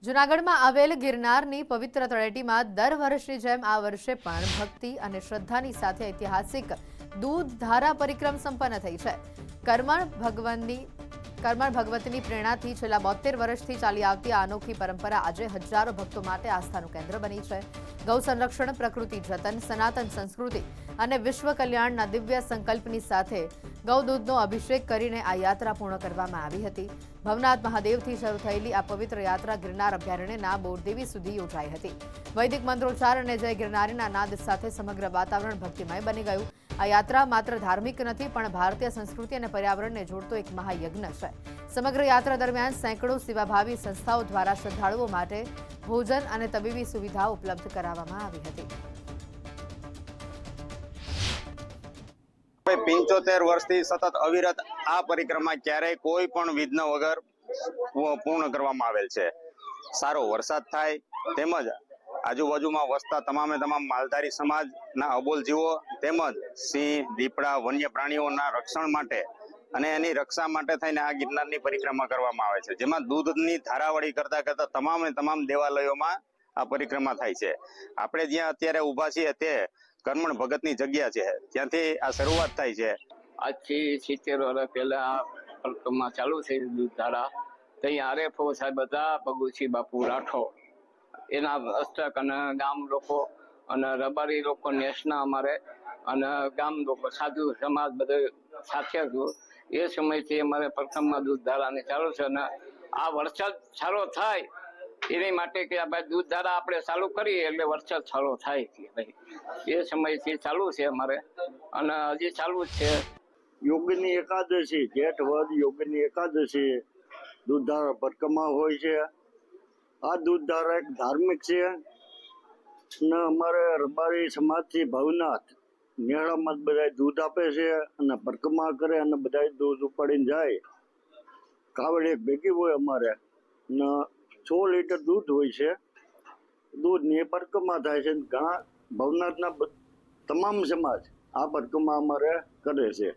જૂનાગઢમાં આવેલ ગિરનારની પવિત્ર તળેટીમાં દર વર્ષની જેમ આ વર્ષે પણ ભક્તિ અને શ્રદ્ધાની સાથે ઐતિહાસિક દૂધ ધારા પરિક્રમ સંપન્ન થઈ છે. કરમણ ભગવતીની પ્રેરણાથી છેલ્લા 72 વર્ષથી ચાલી આવતી આ અનોખી પરંપરા આજે હજારો ભક્તો માટે આસ્થાનું કેન્દ્ર બની છે. ગૌ સંરક્ષણ, પ્રકૃતિ જતન, સનાતન સંસ્કૃતિ અને વિશ્વ કલ્યાણના દિવ્ય સંકલ્પની સાથે ગૌદૂધનો અભિષેક કરીને આ યાત્રા પૂર્ણ કરવામાં આવી હતી. ભવનાથ મહાદેવથી શરૂ થયેલી આ પવિત્ર યાત્રા ગિરનાર અભયારણ્યના બોરદેવી સુધી યોજાઈ હતી. વૈદિક મંત્રોચ્ચાર અને જય ગિરનારીના નાદ સાથે સમગ્ર વાતાવરણ ભક્તિમય બની ગયું. આ યાત્રા માત્ર ધાર્મિક નથી, પણ ભારતીય સંસ્કૃતિ અને પર્યાવરણને જોડતો એક મહાયજ્ઞ છે. સમગ્ર યાત્રા દરમિયાન સેંકડો સેવાભાવી સંસ્થાઓ દ્વારા શ્રદ્ધાળુઓ માટે ભોજન અને તબીબી સુવિધાઓ ઉપલબ્ધ કરાવવામાં આવી હતી. 75 વર્ષથી સતત અવિરત આ પરિક્રમા ક્યારેય કોઈ પણ વિઘ્ન વગર પૂર્ણ કરવામાં આવેલ છે. સારો વરસાદ થાય તેમજ આજુબાજુમાં વસતા તમામ માલધારી સમાજના અબોલ જીવો તેમજ સિંહ, દીપડા, વન્ય પ્રાણીઓના રક્ષણ માટે અને એની રક્ષા માટે થઈને આ ગિરનારની પરિક્રમા કરવામાં આવે છે, જેમાં દૂધની ધારાવળી કરતા તમામ દેવાલયોમાં આ પરિક્રમા થાય છે. આપણે જ્યાં અત્યારે ઊભા છીએ તે કરમણ ભગતની જગ્યા છે, ત્યાંથી આ શરૂઆત થાય છે. આજથી 70 વર્ષ પહેલા પરિક્રમા ચાલુ થઈ દૂધ ધારા. ત્યાં આરેફો સાહેબ હતા, ભગુસિંહ બાપુ રાઠોડ, એના અષ્ટક અને ગામ લોકો અને રબારી લોકો નેસના અમારે અને ગામ લોકો સાધુ સમાજ બધે સાથે હતું. એ સમયથી અમારે પરિક્રમા દૂધ ધારાની ચાલુ છે. અને આ વરસાદ સારો થાય એની માટે કે ભાઈ દૂધ ધારા આપણે ચાલુ કરીએ એટલે વરસાદ સારો થાય કે ભાઈ, એ સમયથી ચાલુ છે અમારે અને હજી ચાલુ જ છે. યોગની એકાદશી, જેઠ વદ યોગની એકાદશી દૂધ ધારા પરિક્રમા હોય છે. આ દૂધ ધારા એક ધાર્મિક છે અને અમારે રબારી સમાજથી ભવનાથ નેહાળામાં બધા દૂધ આપે છે અને પરિક્રમા કરે અને બધા દૂધ ઉપાડીને જાય. કાવડ એક ભેગી હોય અમારે ને 100 લીટર દૂધ હોય છે. દૂધની પરિક્રમા થાય છે. ઘણા ભવનાથના તમામ સમાજ આ પરિક્રમા અમારે કરે છે.